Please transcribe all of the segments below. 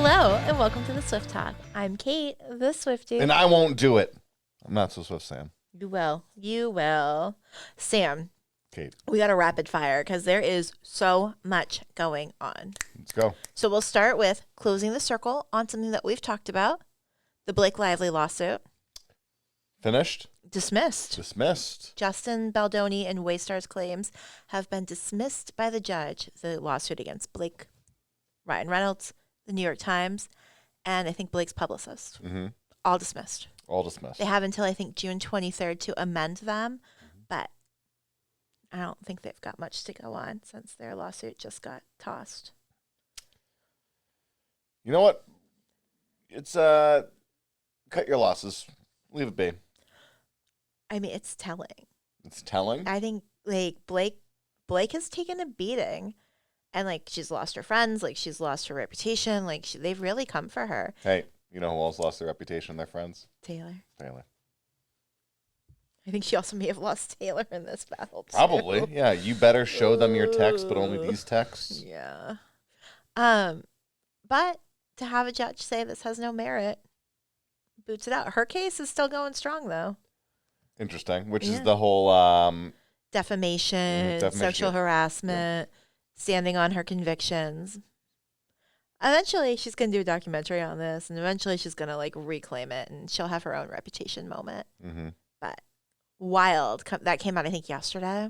Hello, and welcome to the Swift Talk. I'm Kate, the Swiftie. And I won't do it. I'm not so swift, Sam. You will. You will. Sam, Kate, we got a rapid fire because there is so much going on. let's go. So we'll start with closing the circle on something that we've talked about. The Blake Lively lawsuit. Finished? Dismissed. Dismissed. Justin Baldoni and Waystar's claims have been dismissed by the judge. The lawsuit against Blake, Ryan Reynolds, the New York Times, and I think Blake's publicist. Mm-hmm. All dismissed. All dismissed. They have until, I think, June 23rd to amend them, but I don't think they've got much to go on since their lawsuit just got tossed. You know what? It's, cut your losses. Leave it be. I mean, it's telling. It's telling. I think, like, Blake has taken a beating, and, like, she's lost her friends, like, she's lost her reputation, like, they've really come for her. Hey, you know who else lost their reputation and their friends? Taylor. Taylor. I think she also may have lost Taylor in this battle, too. Probably. Yeah, you better show them your text, but only these texts. Yeah. But to have a judge say this has no merit boots it out. Her case is still going strong, though. Interesting. Which is Yeah. the whole Defamation, defamation, sexual yeah. harassment, standing on her convictions. Eventually, she's going to do a documentary on this, and eventually she's going to, like, reclaim it, and she'll have her own reputation moment. Mm-hmm. But wild. That came out, I think, yesterday.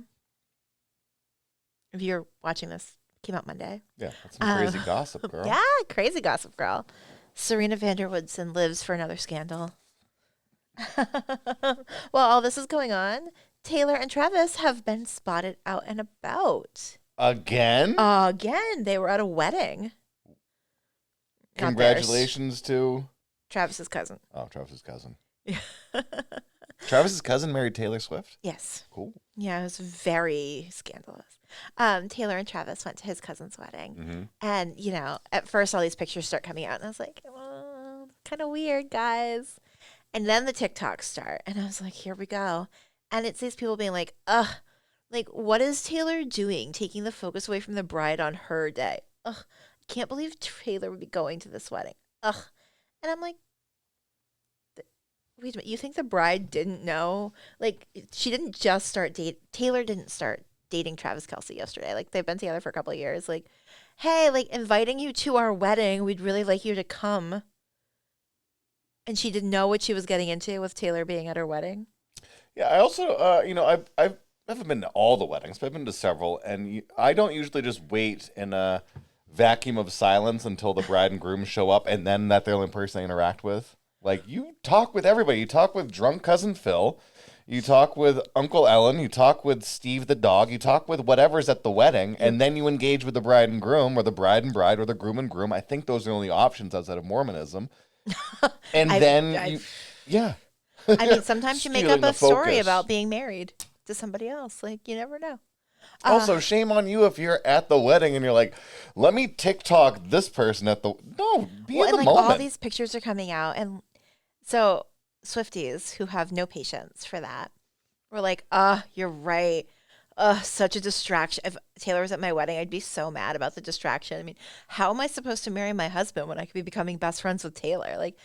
If you're watching this, it came out Monday. Yeah, that's some crazy gossip, girl. Yeah, crazy gossip girl. Serena van der Woodsen lives for another scandal. While all this is going on, Taylor and Travis have been spotted out and about. Again? Again, they were at a wedding. Not Congratulations to... theirs. Travis's cousin. Oh, Travis's cousin. Travis's cousin married Taylor Swift? Yes. Cool. Yeah, it was very scandalous. Taylor and Travis went to his cousin's wedding. Mm-hmm. And, you know, at first all these pictures start coming out, and I was like, oh, kind of weird, guys. And then the TikToks start, and I was like, here we go. And it's these people being like, ugh, like, what is Taylor doing, taking the focus away from the bride on her day? Ugh, I can't believe Taylor would be going to this wedding. Ugh. And I'm like, wait a minute, you think the bride didn't know? Like, she didn't just Taylor didn't start dating Travis Kelce yesterday. Like, they've been together for a couple of years. Like, hey, like, inviting you to our wedding, we'd really like you to come. And she didn't know what she was getting into with Taylor being at her wedding. Yeah, I also, you know, I haven't been to all the weddings, but I've been to several, and I don't usually just wait in a vacuum of silence until the bride and groom show up, and then that they're the only person I interact with. Like, you talk with everybody. You talk with drunk cousin Phil. You talk with Uncle Ellen. You talk with Steve the dog. You talk with whatever's at the wedding, and then you engage with the bride and groom, or the bride and bride, or the groom and groom. I think those are the only options outside of Mormonism. And yeah. I mean, sometimes you make up Stealing a the story focus. about being married to somebody else. Like, you never know. Also, shame on you if you're at the wedding and you're like, let me TikTok this person at the... No, be in the and, like, moment. all these pictures are coming out. And so Swifties who have no patience for that were like, you're right. Such a distraction. If Taylor was at my wedding, I'd be so mad about the distraction. I mean, how am I supposed to marry my husband when I could be becoming best friends with Taylor? Like,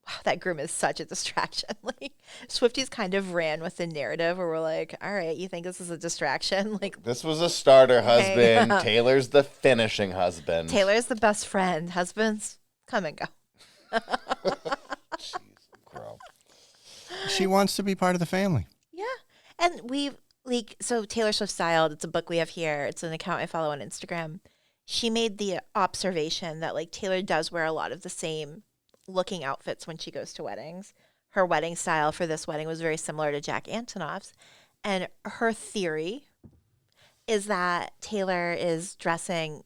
wow, that groom is such a distraction. Like, Swifties kind of ran with the narrative where we're like, all right, you think this is a distraction? Like, This was a starter husband. Okay. Taylor's the finishing husband. Taylor's the best friend. Husbands come and go. Jeez, girl. She wants to be part of the family. Yeah. And so Taylor Swift Styled, it's a book we have here. It's an account I follow on Instagram. She made the observation that, like, Taylor does wear a lot of the same looking outfits when she goes to weddings. Her wedding style for this wedding was very similar to Jack Antonoff's. And her theory is that Taylor is dressing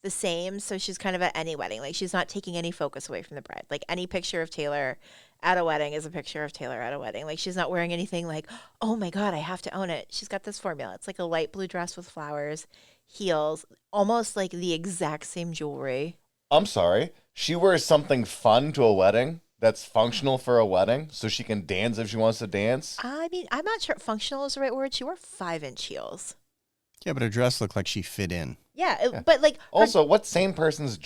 the same, so she's kind of at any wedding. Like, she's not taking any focus away from the bride. Like, any picture of Taylor at a wedding is a picture of Taylor at a wedding. Like, she's not wearing anything like, oh my God, I have to own it. She's got this formula. It's like a light blue dress with flowers, heels, almost like the exact same jewelry. I'm sorry. She wears something fun to a wedding that's functional for a wedding so she can dance if she wants to dance. I mean, I'm not sure functional is the right word. She wore 5-inch heels. Yeah, but her dress looked like she fit in. Yeah, but like Also, what sane person's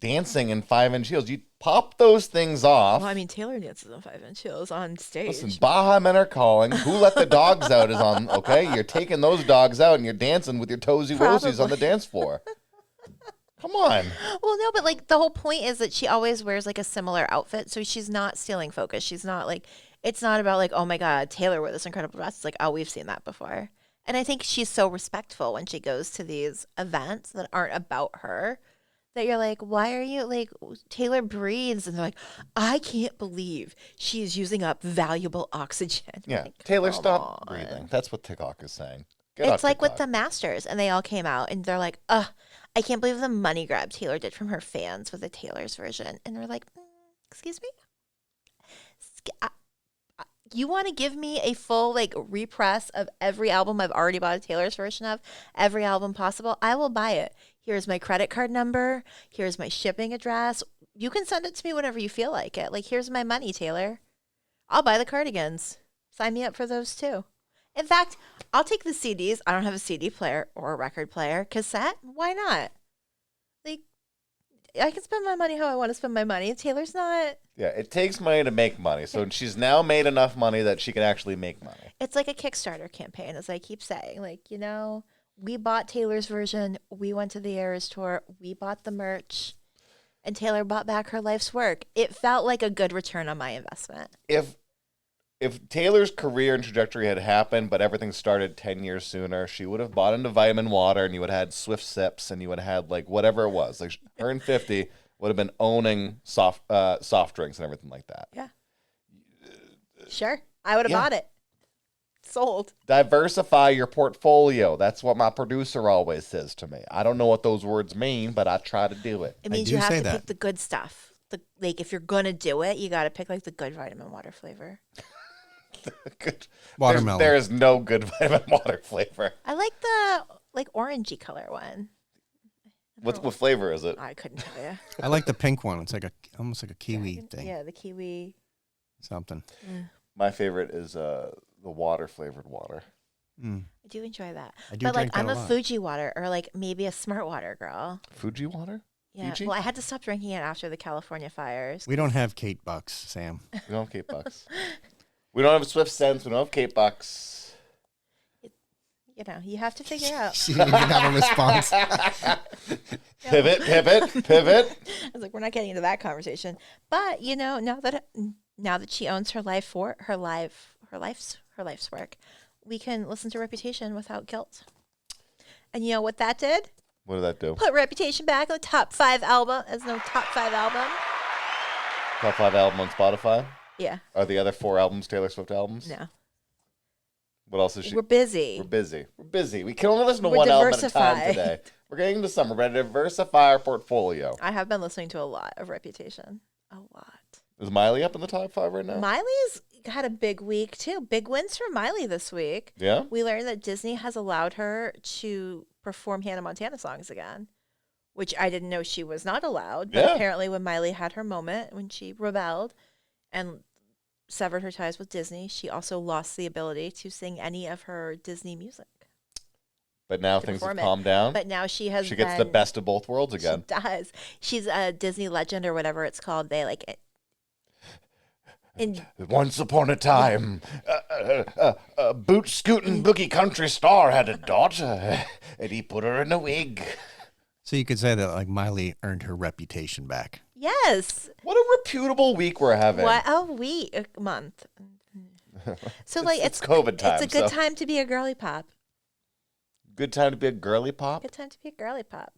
dancing in 5-inch heels. You pop those things off. Well, I mean, Taylor dances in 5-inch heels on stage. Listen, Baja Men Are Calling. Who Let the Dogs Out is on, okay? You're taking those dogs out and you're dancing with your toesy woesies on the dance floor. Come on. Well, no, but like the whole point is that she always wears like a similar outfit, so she's not stealing focus. She's not like, it's not about like, oh my God, Taylor wore this incredible dress. It's like, oh, we've seen that before. And I think she's so respectful when she goes to these events that aren't about her, that you're like, why are you like, Taylor breathes, and they're like, I can't believe she is using up valuable oxygen. Yeah, Like, Taylor, come stop on. breathing. That's what TikTok is saying. Get off It's like with TikTok. the Masters, and they all came out, and they're like, ugh, I can't believe the money grab Taylor did from her fans with the Taylor's version. And they're like, excuse me? You want to give me a full like repress of every album I've already bought a Taylor's version of, every album possible? I will buy it. Here's my credit card number. Here's my shipping address. You can send it to me whenever you feel like it. Like, here's my money, Taylor. I'll buy the cardigans. Sign me up for those too. In fact, I'll take the CDs. I don't have a CD player or a record player. Cassette? Why not? Like, I can spend my money how I want to spend my money. Taylor's not. Yeah, it takes money to make money. So she's now made enough money that she can actually make money. It's like a Kickstarter campaign, as I keep saying. Like, you know, we bought Taylor's version. We went to the Eras tour. We bought the merch. And Taylor bought back her life's work. It felt like a good return on my investment. If Taylor's career and trajectory had happened, but everything started 10 years sooner, she would have bought into vitamin water, and you would have had Swift Sips, and you would have had like whatever it was. Like her and 50 would have been owning soft drinks and everything like that. Yeah. Sure. I would have bought it. Sold. Diversify your portfolio. That's what my producer always says to me. I don't know what those words mean, but I try to do it. It means do you have say to that. pick the good stuff. Like, if you're going to do it, you got to pick like the good vitamin water flavor. Good. Watermelon. There is no good vitamin water flavor. I like the like orangey color one. What flavor is it? I couldn't tell you. I like the pink one. It's like almost like a kiwi thing. Yeah, the kiwi. Something. My favorite is the water flavored water. Mm. I do enjoy that. I do But like, drink that I'm a a lot. Fuji water or like maybe a Smart Water girl. Fuji water? Yeah. Fiji? Well, I had to stop drinking it after the California fires. We don't have Kate Bucks, Sam. We don't have Kate Bucks. We don't have Swift Sense. We don't have Kate Bucks. You know, you have to figure out. She didn't even have a response. Pivot. I was like, we're not getting into that conversation. But you know, now that she owns her life's work, we can listen to Reputation without guilt. And you know what that did? What did that do? Put Reputation back on the top 5 album as no top 5 album. Top 5 album on Spotify? Yeah. Are the other 4 albums Taylor Swift albums? No. What else is she? We're busy. We're busy. We can only listen to We're one album at a time diversified. today. We're getting into summer. We're going to diversify our portfolio. I have been listening to a lot of Reputation. A lot. Is Miley up in the top 5 right now? Miley's had a big week too. Big wins for Miley this week. Yeah? We learned that Disney has allowed her to perform Hannah Montana songs again, which I didn't know she was not allowed. But Yeah. apparently when Miley had her moment, when she rebelled and severed her ties with Disney, she also lost the ability to sing any of her Disney music. But now To things have perform it. calmed down. But now she has She gets the been- best of both worlds again. She does. She's a Disney legend or whatever it's called. They like it. And Once upon a time, a boot-scooting boogie country star had a daughter, and he put her in a wig. So you could say that like Miley earned her reputation back. yes, What a reputable week we're having. what a week, a month. So like it's COVID time, It's a good so- time to be a girly pop. Good time to be a girly pop. Good time to be a girly pop.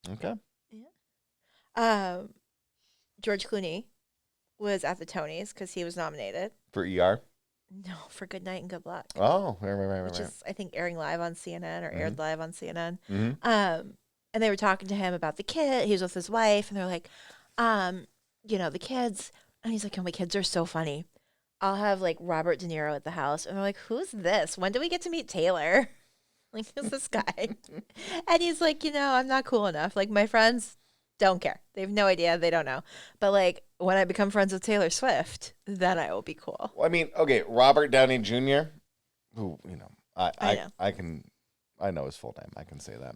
Okay. George Clooney was at the Tonys because he was nominated. For ER? No, for Good Night and Good Luck, Oh, right. which is I think airing live on CNN or aired live on CNN. Mhm. And they were talking to him about the kid. He was with his wife, and they're like, you know, the kids. And he's like, oh, my kids are so funny. I'll have like Robert De Niro at the house. And they're like, who's this? When do we get to meet Taylor? Like, who's this guy? And he's like, you know, I'm not cool enough. Like, my friends don't care. They have no idea. They don't know. But like, when I become friends with Taylor Swift, then I will be cool. Well, I mean, okay, Robert Downey Jr., who, you know, I I know his full name. I can say that.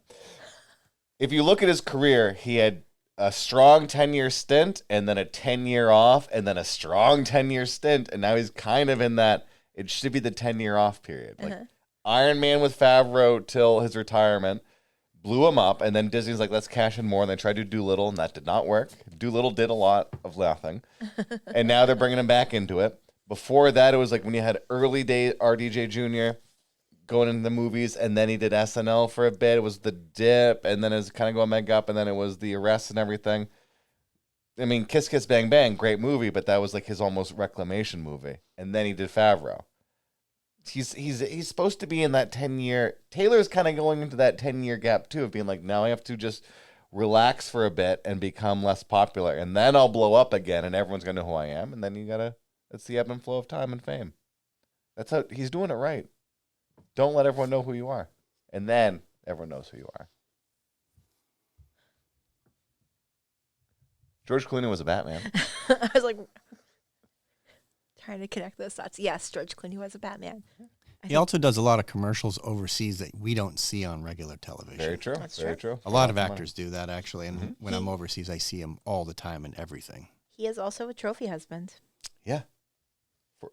If you look at his career, he had a strong 10-year stint and then a 10-year off and then a strong 10-year stint. And now he's kind of in that, it should be the 10-year off period. Like Iron Man with Favreau till his retirement blew him up. And then Disney's like, let's cash in more. And they tried to do Doolittle and that did not work. Doolittle did a lot of nothing. And now they're bringing him back into it. Before that, it was like when you had early day RDJ Jr. going into the movies, and then he did SNL for a bit. It was The Dip, and then it was kind of going back up, and then it was The Arrest and everything. I mean, Kiss Kiss Bang Bang, great movie, but that was like his almost reclamation movie. And then he did Favreau. He's supposed to be in that 10-year. Taylor's kind of going into that 10-year gap too, of being like, now I have to just relax for a bit and become less popular, and then I'll blow up again, and everyone's gonna know who I am. And then that's the ebb and flow of time and fame. That's how he's doing it right. Don't let everyone know who you are. And then everyone knows who you are. George Clooney was a Batman. I was like, trying to connect those dots. Yes, George Clooney was a Batman. He also does a lot of commercials overseas that we don't see on regular television. Very true. That's Very true. true. A lot of actors do that, actually. And when I'm overseas, I see him all the time in everything. He is also a trophy husband, Yeah.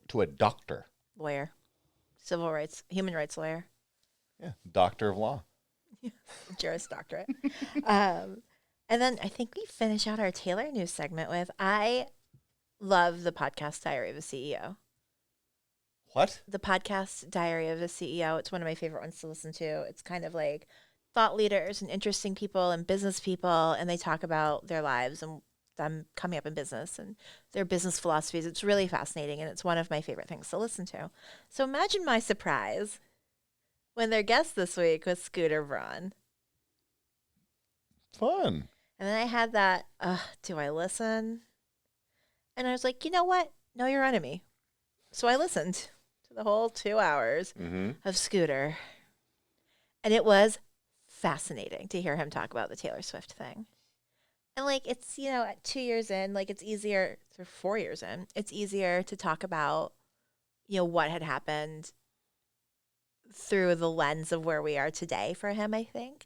To a doctor. lawyer, civil rights, human rights lawyer, Yeah. Doctor of law. Juris Doctorate. And then I think we finish out our Taylor news segment with, I love the podcast Diary of a CEO. What? The podcast Diary of a CEO. It's one of my favorite ones to listen to. It's kind of like thought leaders and interesting people and business people, and they talk about their lives and them coming up in business and their business philosophies. It's really fascinating, and it's one of my favorite things to listen to. So imagine my surprise when their guest this week was Scooter Braun. Fun. And then I had that, do I listen? And I was like, you know what? Know your enemy. So I listened to the whole 2 hours of Scooter. And it was fascinating to hear him talk about the Taylor Swift thing. And like, it's, at 2 years in, like it's easier, or 4 years in, it's easier to talk about, what had happened through the lens of where we are today for him, I think.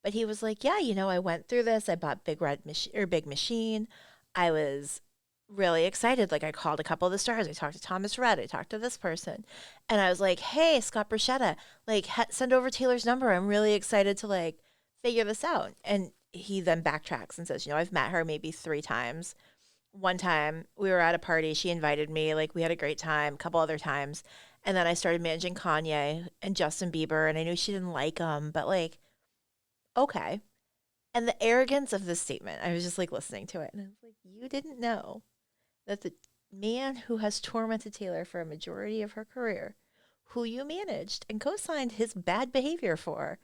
But he was like, yeah, I went through this. I bought Big Machine. I was really excited. Like I called a couple of the stars. I talked to Thomas Rhett. I talked to this person. And I was like, hey, Scott Bruschetta, like send over Taylor's number. I'm really excited to like figure this out. And he then backtracks and says, I've met her maybe 3 times. One time we were at a party. She invited me. Like we had a great time. A couple other times. And then I started managing Kanye and Justin Bieber. And I knew she didn't like him. But like, okay. And the arrogance of this statement, I was just like listening to it. And I was like, you didn't know that the man who has tormented Taylor for a majority of her career, who you managed and co-signed his bad behavior for,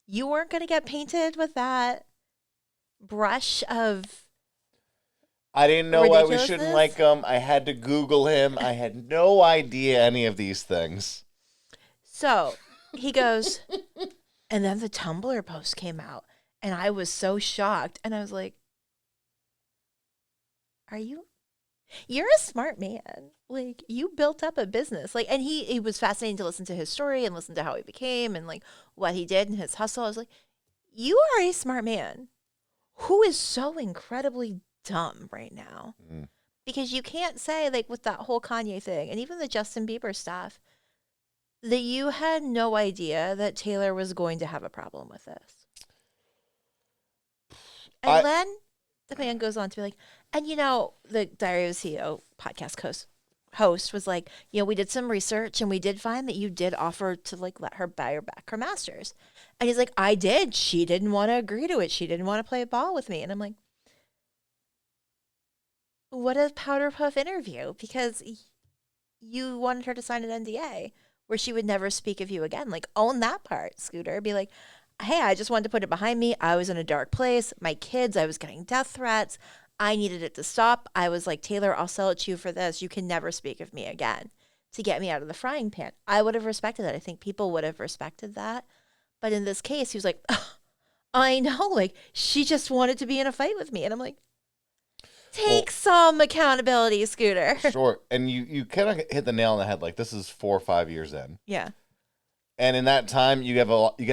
you weren't going to get painted with that brush of I didn't know why we ridiculousness? shouldn't like him. I had to Google him. I had no idea any of these things. So he goes, and then the Tumblr post came out, and I was so shocked. And I was like, you're a smart man. Like, you built up a business. Like, and it was fascinating to listen to his story and listen to how he became and like what he did and his hustle. I was like, you are a smart man who is so incredibly dumb right now. Because you can't say, like, with that whole Kanye thing and even the Justin Bieber stuff, that you had no idea that Taylor was going to have a problem with this. And then the man goes on to be like, and the Diary of a CEO podcast host was like, we did some research and we did find that you did offer to like let her buy her back her masters. And he's like, I did. She didn't want to agree to it. She didn't want to play ball with me. And I'm like, what a powder puff interview, because you wanted her to sign an NDA where she would never speak of you again. Like, own that part, Scooter. Be like, hey, I just wanted to put it behind me. I was in a dark place. My kids, I was getting death threats. I needed it to stop. I was like, Taylor, I'll sell it to you for this. You can never speak of me again, to get me out of the frying pan. I would have respected that. I think people would have respected that. But in this case, he was like, oh, I know. Like, she just wanted to be in a fight with me. And I'm like, take some accountability, Scooter. Sure. And you kind of hit the nail on the head. Like, this is 4 or 5 years in. Yeah. And in that time, you get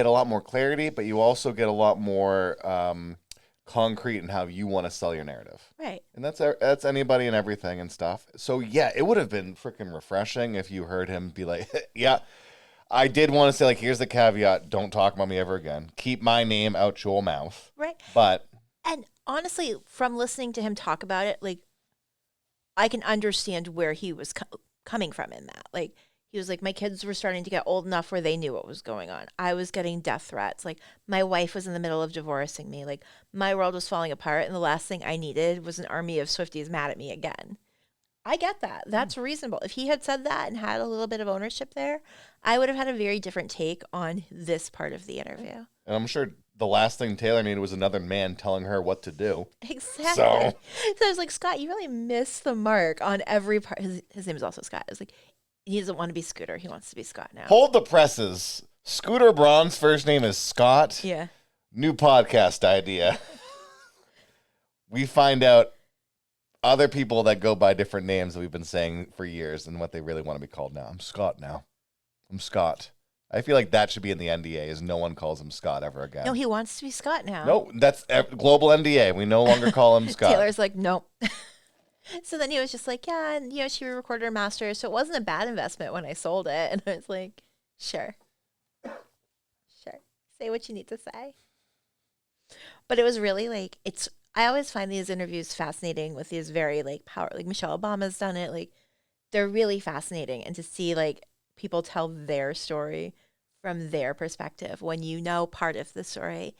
a lot more clarity, but you also get a lot more concrete in how you want to sell your narrative. Right. And that's anybody and everything and stuff. So yeah, it would have been freaking refreshing if you heard him be like, yeah, I did want to say, like, here's the caveat, don't talk about me ever again. Keep my name out your mouth. Right. But And honestly, from listening to him talk about it, like, I can understand where he was coming from in that. Like, he was like, my kids were starting to get old enough where they knew what was going on. I was getting death threats. Like, my wife was in the middle of divorcing me. Like, my world was falling apart, and the last thing I needed was an army of Swifties mad at me again. I get that. That's reasonable. If he had said that and had a little bit of ownership there, I would have had a very different take on this part of the interview. And I'm sure the last thing Taylor needed was another man telling her what to do. Exactly. So I was like, Scott, you really missed the mark on every part. His name is also Scott. I was like, he doesn't want to be Scooter. He wants to be Scott now. hold the presses. Scooter Braun's first name is Scott. Yeah. New podcast idea. We find out other people that go by different names that we've been saying for years and what they really want to be called now. I'm Scott now. I'm Scott. I feel like that should be in the NDA, is no one calls him Scott ever again. No, he wants to be Scott now. No, that's global NDA. We no longer call him Scott. Taylor's like, nope. So then he was just like, yeah, and she recorded her master, so it wasn't a bad investment when I sold it. And I was like, sure. Say what you need to say. But it was really like, I always find these interviews fascinating with these very like power, like Michelle Obama's done it. Like, they're really fascinating, and to see like people tell their story from their perspective when you know part of the story.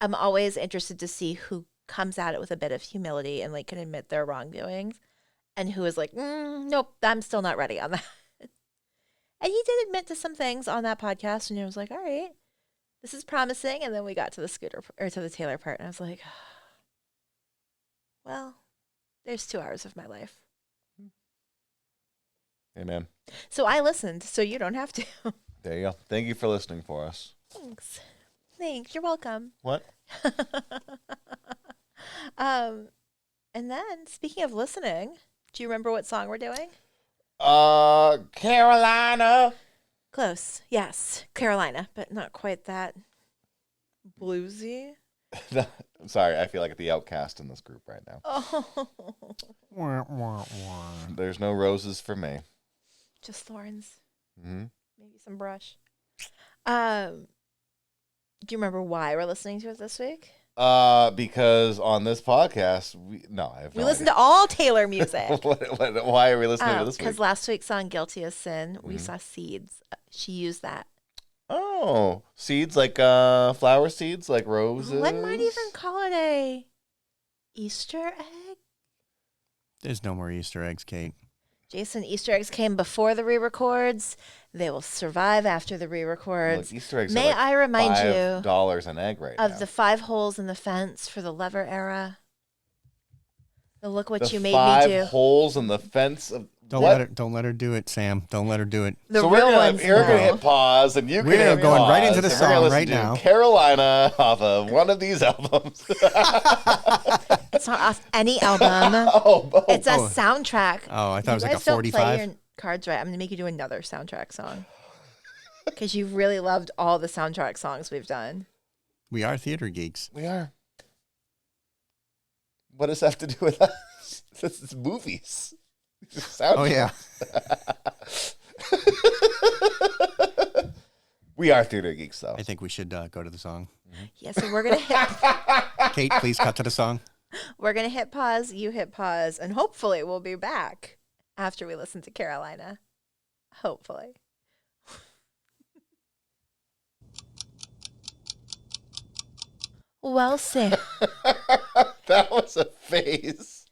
I'm always interested to see who comes at it with a bit of humility and like can admit their wrongdoings, and who is like, nope, I'm still not ready on that. And he did admit to some things on that podcast, and I was like, all right, this is promising. And then we got to the Scooter or to the Taylor part, and I was like, well, there's 2 hours of my life. Amen. So I listened, so you don't have to. There you go. Thank you for listening for us. Thanks. You're welcome. What? And then, speaking of listening, do you remember what song we're doing? Carolina. Close. Yes. Carolina, but not quite that bluesy. I'm sorry. I feel like the outcast in this group right now. Oh. There's no roses for me. Just thorns. Mm-hmm. Maybe some brush. Do you remember why we're listening to it this week? Because on this podcast, we listen to all Taylor music. Why are we listening to this week? Because last week's song "Guilty as Sin," we saw Seeds. She used that. Oh, seeds like flower seeds, like roses. One might even call it a Easter egg. There's no more Easter eggs, Kate. Jason, Easter eggs came before the re-records. They will survive after the re-records. Look, Easter eggs May are like I remind you $5 an egg right of now. the 5 holes in the fence for the Lever era? The look what the you made 5 me do. holes in the fence of Don't let her do it, Sam. Don't let her do it. The so real we're ones. gonna hit pause, and you We're can hit going pause, right into the and we're gonna song listen right to now. Carolina off of one of these albums. It's not off any album. It's a soundtrack. Oh, I thought it was like a You guys don't play 45. your cards right. I'm going to make you do another soundtrack song. Because you really loved all the soundtrack songs we've done. We are theater geeks. We are. What does that have to do with us? This is movies. Oh, yeah. We are theater geeks, though. I think we should go to the song. Yeah, so we're going to hit... Kate, please cut to the song. We're going to hit pause, you hit pause, and hopefully we'll be back after we listen to Carolina. Hopefully. Well, Sam. That was a phase.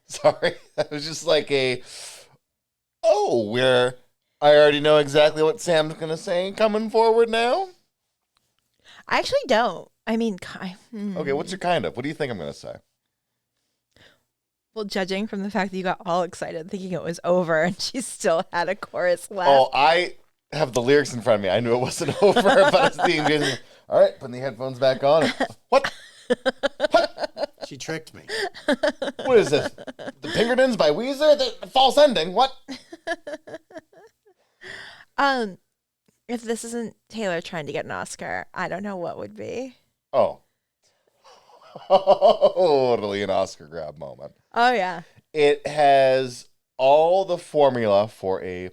Sorry. That was just like where I already know exactly what Sam's going to say coming forward now. I actually don't. I mean, Okay, what's your kind of? What do you think I'm going to say? Well, judging from the fact that you got all excited thinking it was over and she still had a chorus left. Oh, I have the lyrics in front of me. I knew it wasn't over, but I was thinking, all right, putting the headphones back on. What? She tricked me. What is this? The Pinkertons by Weezer? The false ending? What? If this isn't Taylor trying to get an Oscar, I don't know what would be. Oh. totally an Oscar grab moment. Oh yeah. It has all the formula for a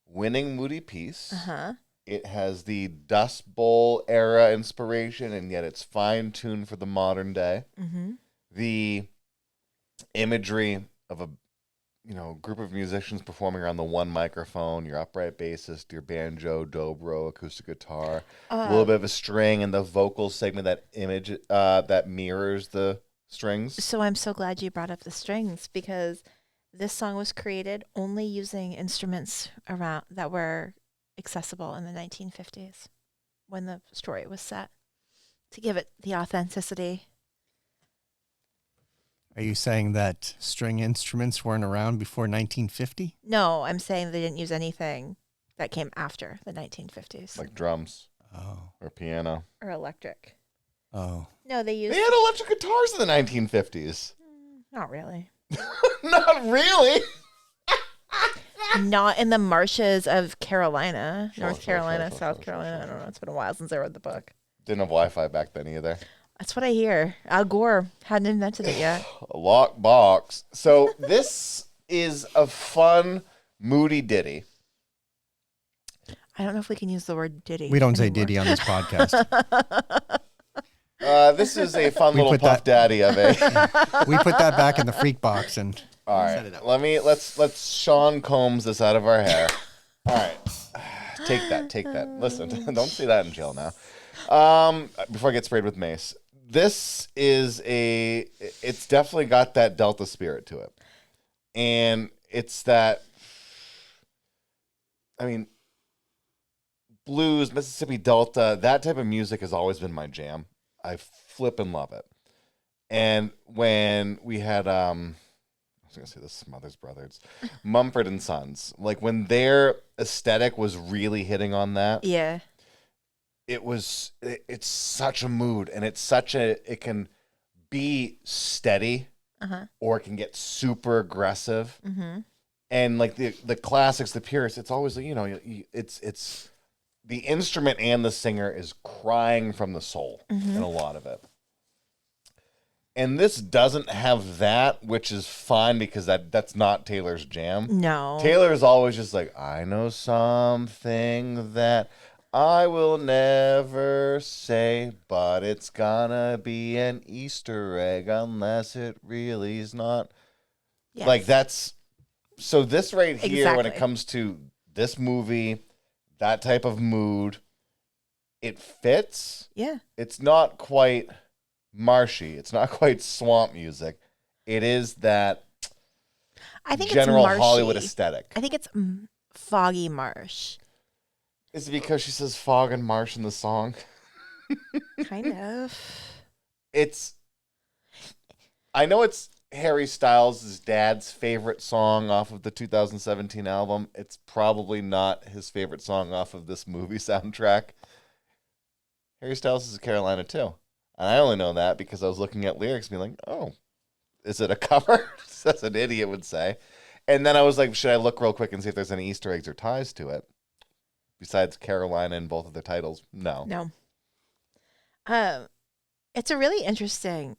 winning moody piece. Uh-huh. It has the Dust Bowl era inspiration, and yet it's fine-tuned for the modern day. Mm-hmm. The imagery of a group of musicians performing around the one microphone, your upright bassist, your banjo, dobro, acoustic guitar, a little bit of a string, and the vocal segment, that image that mirrors the strings. So I'm so glad you brought up the strings, because this song was created only using instruments around that were accessible in the 1950s when the story was set, to give it the authenticity. Are you saying that string instruments weren't around before 1950? No, I'm saying they didn't use anything that came after the 1950s. Like drums Oh. or piano. Or electric. Oh. No, they used... They had electric guitars in the 1950s. Not really. Not really. Not in the marshes of Carolina, Sure, North sure, Carolina, sure, South sure, Carolina. sure, I don't know. It's been a while since I read the book. Didn't have Wi-Fi back then either. That's what I hear. Al Gore hadn't invented it yet. A lock box. So this is a fun, moody ditty. I don't know if we can use the word ditty. We don't say anymore. ditty on this podcast. This is a fun We little put Puff that- Daddy of a. We put that back in the freak box and All Set it right, up. let's Sean Combs this out of our hair. All right, take that. Listen, don't say that in jail now. Before I get sprayed with mace, it's definitely got that Delta spirit to it, and it's that. I mean, blues, Mississippi Delta, that type of music has always been my jam. I flip and love it. And when we had I was gonna say the Smothers Brothers, Mumford and Sons, like when their aesthetic was really hitting on that, Yeah. it's such a mood, and it can be steady, or it can get super aggressive. Mm-hmm. And like the classics, the purists, it's always it's the instrument and the singer is crying from the soul in a lot of it. And this doesn't have that, which is fine because that's not Taylor's jam. No. Taylor's always just like, I know something that I will never say, but it's gonna be an Easter egg unless it really is not. Yes. Like that's so this right here, when it Exactly. comes to this movie, that type of mood, it fits. Yeah. It's not quite marshy. It's not quite swamp music. It is that I think general it's marshy. Hollywood aesthetic. I think it's foggy marsh. Is it because she says fog and marsh in the song? Kind of. I know it's Harry Styles' dad's favorite song off of the 2017 album. It's probably not his favorite song off of this movie soundtrack. Harry Styles is a Carolina too. And I only know that because I was looking at lyrics and being like, oh, is it a cover? That's an idiot would say. And then I was like, should I look real quick and see if there's any Easter eggs or ties to it? Besides Carolina in both of their titles? No. No. It's a really interesting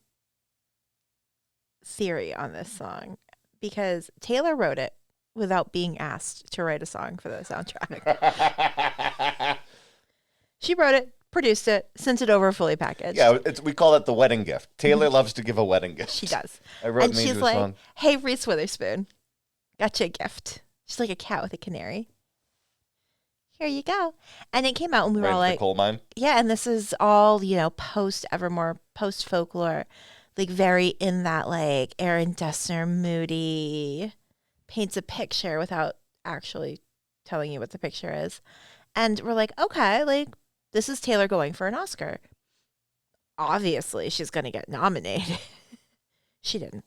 theory on this song because Taylor wrote it without being asked to write a song for the soundtrack. She wrote it, produced it, sent it over fully packaged. Yeah, we call that the wedding gift. Taylor loves to give a wedding gift. She does. I wrote And me she's into a like, song. hey, Reese Witherspoon, got you a gift. She's like a cat with a canary. Here you go. And it came out and we were Right all into the like, coal mine. yeah, and this is all, post Evermore, post folklore, like very in that like Aaron Dessner moody, paints a picture without actually telling you what the picture is. And we're like, okay, like this is Taylor going for an Oscar. Obviously, she's going to get nominated. She didn't.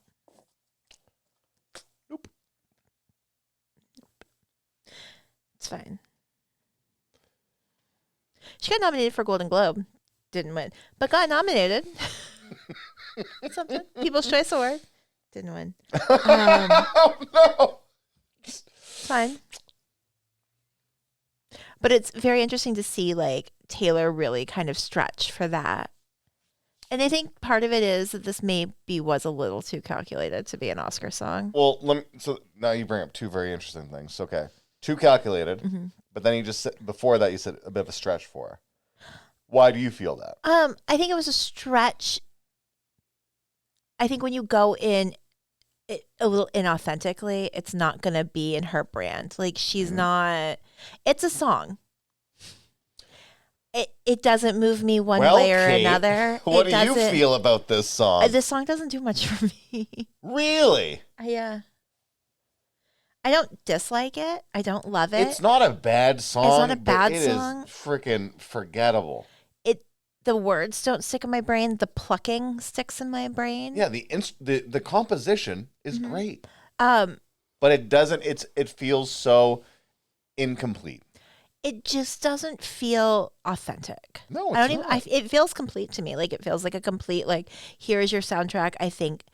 Nope. It's fine. She got nominated for Golden Globe. Didn't win. But got nominated. Something. People's Choice Award. Didn't win. Oh, no. It's fine. But it's very interesting to see like Taylor really kind of stretch for that And I think part of it is that this maybe was a little too calculated to be an Oscar song. Well, so now you bring up two very interesting things. Okay, too calculated, but then you just said, before that you said a bit of a stretch for her. Why do you feel that? I think it was a stretch. I think when you go in a little inauthentically, it's not going to be in her brand. Like she's not. It's a song. It doesn't move me one way or Kate, another. What do you feel about this song? This song doesn't do much for me. Really? Yeah. I don't dislike it. I don't love it. It's not a bad song. It's not a bad song. It is freaking forgettable. The words don't stick in my brain. The plucking sticks in my brain. Yeah, the composition is great. But it doesn't. It feels so incomplete. It just doesn't feel authentic. No, I don't even. It feels complete to me. Like it feels like a complete. Like here's your soundtrack. I think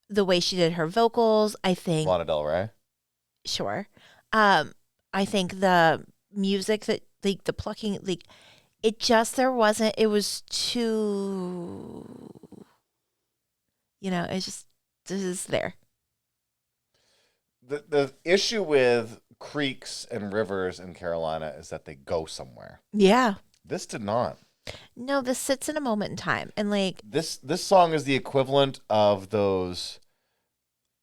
the way she did her vocals. I think Lana Del Rey. Sure. I think the music that like the plucking like it just there wasn't. It was too. It's just this is there. The issue with creeks and rivers in Carolina is that they go somewhere. Yeah. This did not. No, this sits in a moment in time, and like this song is the equivalent of those.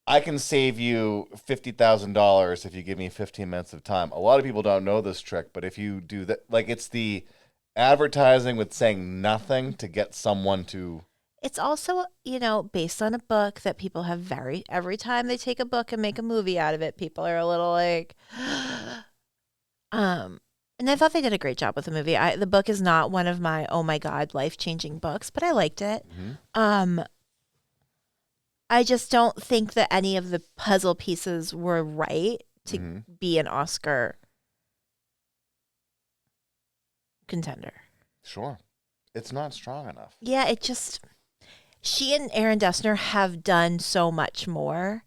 I can save you $50,000 if you give me 15 minutes of time. A lot of people don't know this trick, but if you do that, like it's the advertising with saying nothing to get someone to. It's also, based on a book that people have every time they take a book and make a movie out of it, people are a little like, and I thought they did a great job with the movie. The book is not one of my, oh my God, life-changing books, but I liked it. I just don't think that any of the puzzle pieces were right to be an Oscar contender. Sure. It's not strong enough. Yeah, she and Aaron Dessner have done so much more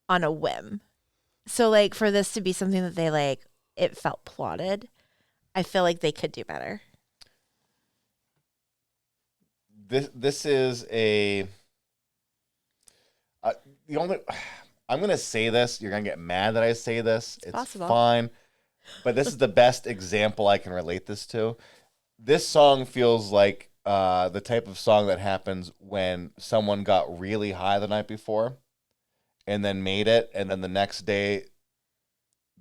on a whim. So, like, for this to be something that they, like, it felt plotted, I feel like they could do better. This is a... I'm going to say this. You're going to get mad that I say this. It's possible. Fine. But this is the best example I can relate this to. This song feels like the type of song that happens when someone got really high the night before and then made it, and then the next day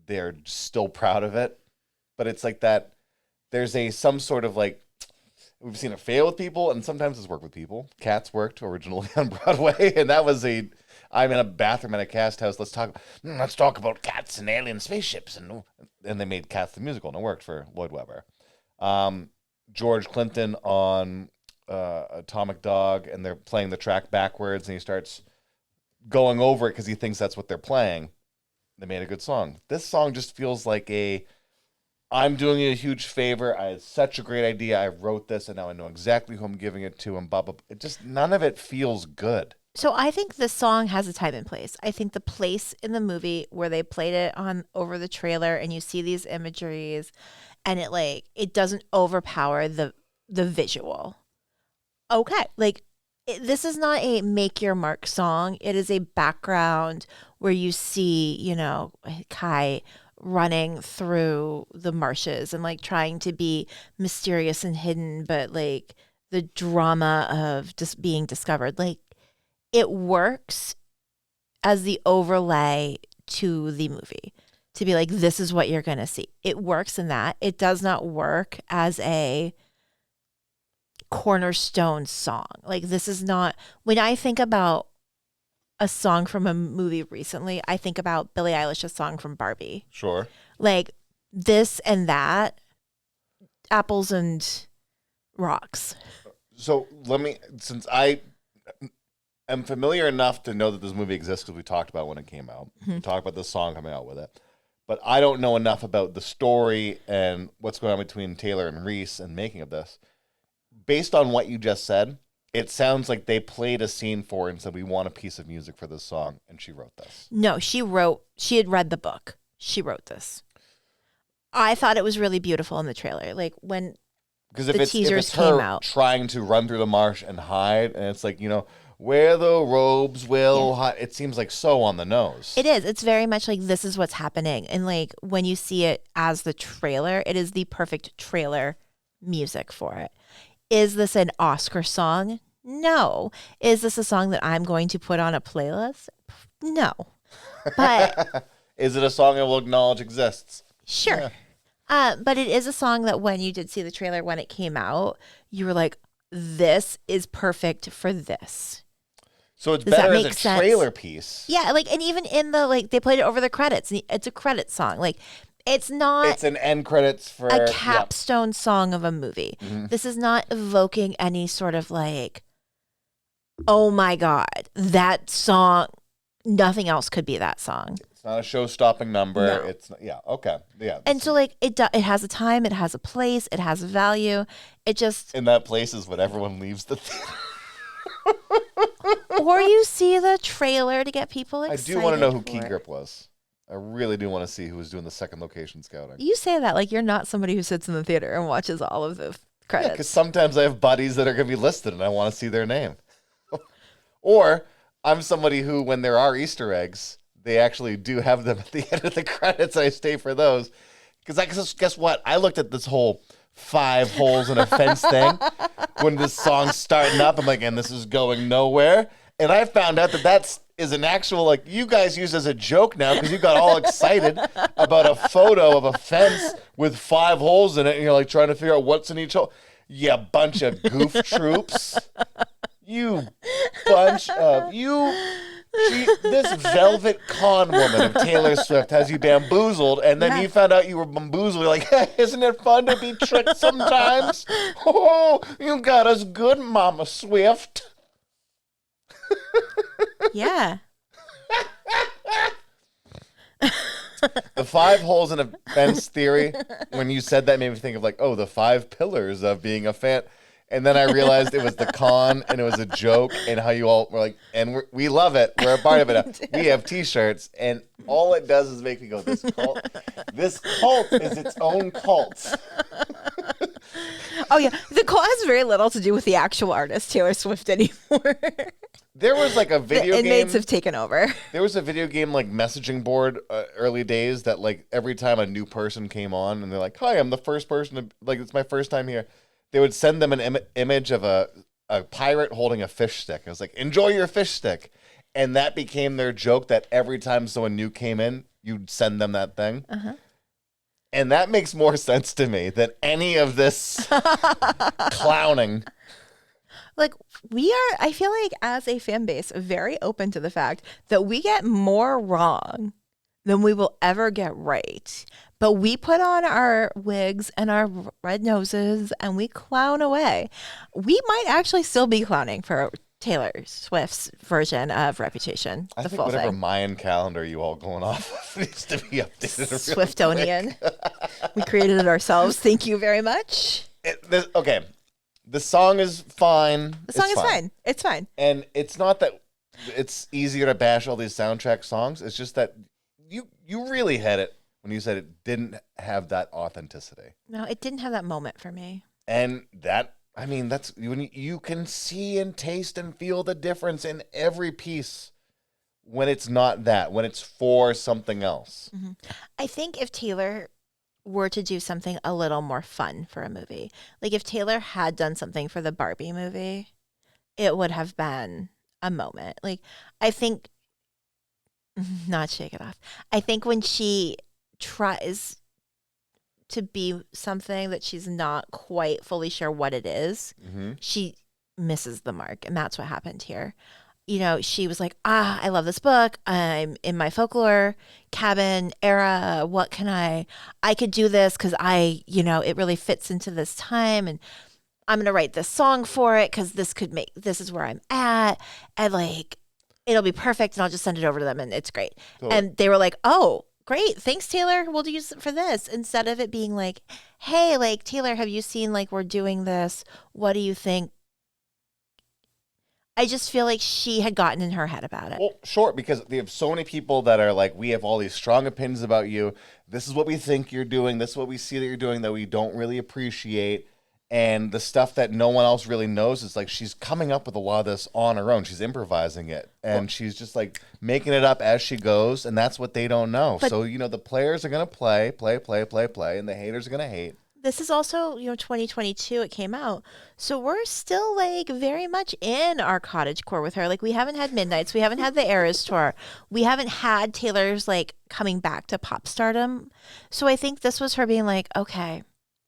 they're still proud of it. But it's like that. There's some sort of like, we've seen it fail with people, and sometimes it's worked with people. Cats worked originally on Broadway, and that was I'm in a bathroom at a cast house. Let's talk about cats and alien spaceships, and they made Cats the musical, and it worked for Lloyd Webber. George Clinton on Atomic Dog, and they're playing the track backwards, and he starts going over it because he thinks that's what they're playing. They made a good song. This song just feels like I'm doing you a huge favor. I had such a great idea. I wrote this, and now I know exactly who I'm giving it to, and blah, blah, blah. It just, none of it feels good. So I think this song has a time and place. I think the place in the movie where they played it over the trailer, and you see these imageries, and it doesn't overpower the visual. Okay, this is not a make your mark song. It is a background where you see, Kait running through the marshes and trying to be mysterious and hidden, but the drama of just being discovered. It works as the overlay to the movie to be this is what you're going to see. It works in that. It does not work as a cornerstone song. This is not, when I think about a song from a movie recently, I think about Billie Eilish's song from Barbie. Sure. This and that, apples and rocks. So since I am familiar enough to know that this movie exists because we talked about when it came out. We talked about this song coming out with it. But I don't know enough about the story and what's going on between Taylor and Reese and making of this. Based on what you just said, it sounds like they played a scene for her and said, we want a piece of music for this song, and she wrote this. No, she had read the book. She wrote this. I thought it was really beautiful in the trailer. Because the if teasers it's came her out. trying to run through the marsh and hide, and it's like, where the robes will hide, it seems like so on the nose. It is. It's very much like this is what's happening. And like when you see it as the trailer, it is the perfect trailer music for it. Is this an Oscar song? No. Is this a song that I'm going to put on a playlist? No. But Is it a song I will acknowledge exists? sure. But it is a song that when you did see the trailer when it came out, you were like, this is perfect for this. So it's Does that better as make a sense? trailer piece. Yeah, like, and even in the, like, they played it over the credits. And it's a credit song. Like, it's not It's an end credits for a capstone song of a movie. Mhm. This is not evoking any sort of like, oh my God, that song, nothing else could be that song. It's not a show-stopping number. No. It's okay. Yeah. And so like it has a time, it has a place, it has a value. It just And that place is when everyone leaves the theater. or you see the trailer to get people I excited. do want to know who for Key it. Grip was. I really do want to see who was doing the second location scouting. You say that like you're not somebody who sits in the theater and watches all of the credits. Because sometimes I have buddies that are going to be listed and I want to see their name. Or I'm somebody who, when there are Easter eggs, they actually do have them at the end of the credits. I stay for those. Because guess what? I looked at this whole 5 holes in a fence thing when this song's starting up. I'm like, and this is going nowhere. And I found out that is an actual, like, you guys use as a joke now because you got all excited about a photo of a fence with 5 holes in it. And you're like trying to figure out what's in each hole. You bunch of goof troops. You bunch of this velvet con woman of Taylor Swift has you bamboozled, and then you found out you were bamboozled. You're like, hey, isn't it fun to be tricked sometimes? Oh, you got us good, Mama Swift. Yeah. The 5 holes in a fence theory, when you said that, made me think of like, the 5 pillars of being a fan. And then I realized it was the con and it was a joke, and how you all were like, and we love it. We're a part of it now. We have T-shirts, and all it does is make me go, this cult is its own cult. Oh yeah, the cult has very little to do with the actual artist Taylor Swift anymore. There was like a video the game. inmates have taken over. There was a video game like messaging board early days that like every time a new person came on and they're like, hi, I'm the first person to, like, it's my first time here. They would send them an image of a pirate holding a fish stick. I was like, enjoy your fish stick. And that became their joke, that every time someone new came in, you'd send them that thing. Uh-huh. And that makes more sense to me than any of this clowning. Like, I feel like as a fan base, very open to the fact that we get more wrong than we will ever get right. But we put on our wigs and our red noses and we clown away. We might actually still be clowning for Taylor Swift's version of Reputation. I the think full whatever thing. Mayan calendar you all going off of needs to be updated. Swiftonian. We created it ourselves. Thank you very much. Okay. The song is fine. The song is fine. It's fine. And it's not that it's easier to bash all these soundtrack songs. It's just that you really hit it when you said it didn't have that authenticity. No, it didn't have that moment for me. And that's when you can see and taste and feel the difference in every piece when it's not that, when it's for something else. Mm-hmm. I think if Taylor were to do something a little more fun for a movie, like if Taylor had done something for the Barbie movie, it would have been a moment. Like, I think, not Shake It Off. I think when she tries to be something that she's not quite fully sure what it is, she misses the mark. And that's what happened here. You know, she was like, I love this book. I'm in my folklore cabin era. What can I could do this because it really fits into this time. And I'm going to write this song for it because this is where I'm at. And like, it'll be perfect. And I'll just send it over to them and it's great. Cool. And they were like, oh, great. Thanks, Taylor. We'll use it for this. Instead of it being like, hey, like, Taylor, have you seen, like, we're doing this? What do you think? I just feel like she had gotten in her head about it. Well, sure, because they have so many people that are like, we have all these strong opinions about you. This is what we think you're doing. This is what we see that you're doing that we don't really appreciate. And the stuff that no one else really knows is like she's coming up with a lot of this on her own. She's improvising it, and she's just like making it up as she goes, and that's what they don't know. But- So the players are gonna play, and the haters are gonna hate. This is also, 2022 it came out. So we're still like very much in our cottagecore with her. Like we haven't had Midnights, we haven't had the Eras tour. We haven't had Taylor's like coming back to pop stardom. So I think this was her being like, okay,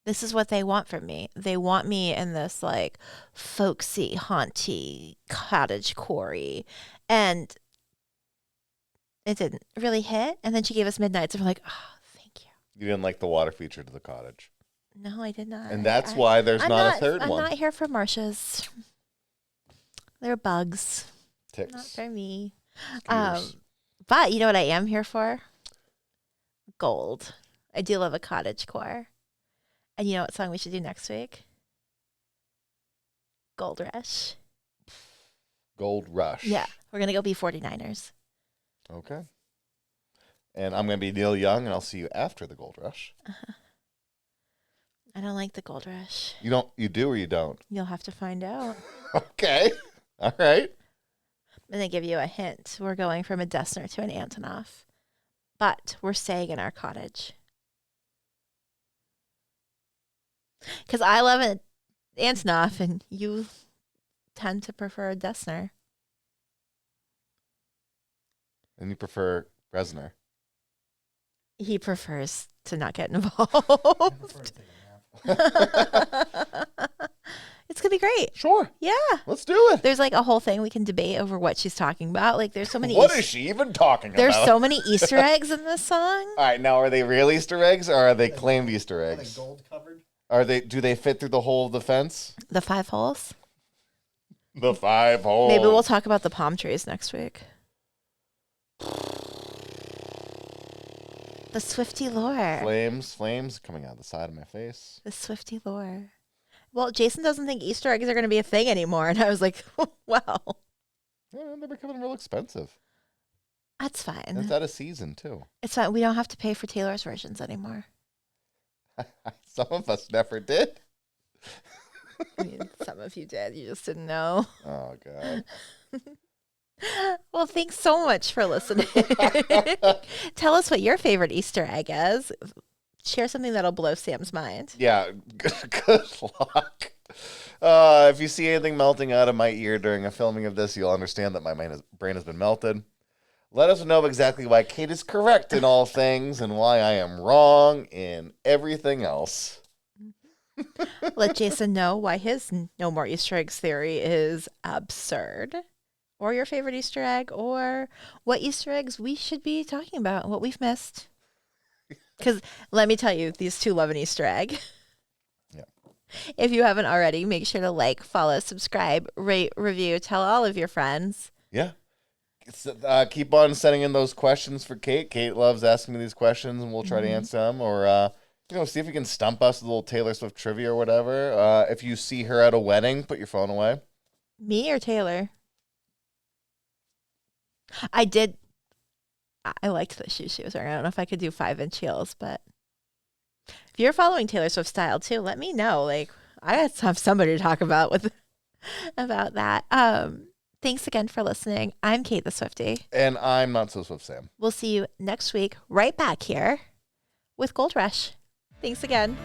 this is what they want from me. They want me in this like folksy, haunty, cottagecore. And it didn't really hit. And then she gave us Midnights and we're like, oh, thank you. You didn't like the water feature to the cottage, No, I did not. and that's why there's I'm not a third I'm one. not here for marshes. They're bugs. Not Ticks. for me. Skeeters. But you know what I am here for? Gold. I do love a cottagecore. And you know what song we should do next week? Gold Rush. Gold Rush. Yeah. We're going to go be 49ers. Okay. And I'm gonna be Neil Young, and I'll see you after the Gold Rush. I don't like the Gold Rush. You don't? You do or you don't? You'll have to find out. Okay. All right. And they give you a hint. We're going from a Dessner to an Antonov. But we're staying in our cottage. Because I love an Antonov, and you tend to prefer a Dessner. And you prefer Bresner. He prefers to not get involved. It's going to be great. Sure. Yeah. Let's do it. There's like a whole thing we can debate over what she's talking about. Like there's so many What is she even talking there's about? so many Easter eggs in this song. All right, now are they real Easter eggs or are they claimed Easter Are they eggs? gold covered? Do they fit through the hole of the fence? The 5 holes. The 5 holes. Maybe we'll talk about the palm trees next week. The Swifty lore. Flames coming out of the side of my face. The Swifty lore. Well, Jason doesn't think Easter eggs are going to be a thing anymore. And I was like, well, Yeah, they're becoming real expensive. that's fine. It's out of season too. It's fine. We don't have to pay for Taylor's versions anymore. Some of us never did. I mean, some of you did. You just didn't know. Oh God. Well, thanks so much for listening. Tell us what your favorite Easter egg is. Share something that'll blow Sam's mind. Yeah. Good luck. If you see anything melting out of my ear during a filming of this, you'll understand that my brain has been melted. Let us know exactly why Kait is correct in all things and why I am wrong in everything else. Let Jason know why his no more Easter eggs theory is absurd. Or your favorite Easter egg, or what Easter eggs we should be talking about, what we've missed. Because let me tell you, these two love an Easter egg. Yeah. If you haven't already, make sure to like, follow, subscribe, rate, review, tell all of your friends. Yeah. Keep on sending in those questions for Kait. Kait loves asking me these questions, and we'll try to answer them. Or, see if you can stump us with a little Taylor Swift trivia or whatever. If you see her at a wedding, put your phone away. Me or Taylor? I liked the shoes she was wearing. I don't know if I could do 5-inch heels, but if you're following Taylor Swift style too, let me know. Like, I got to have somebody to talk about about that. Thanks again for listening. I'm Kait the Swiftie. And I'm Not So Swift Sam. We'll see you next week right back here with Gold Rush. Thanks again.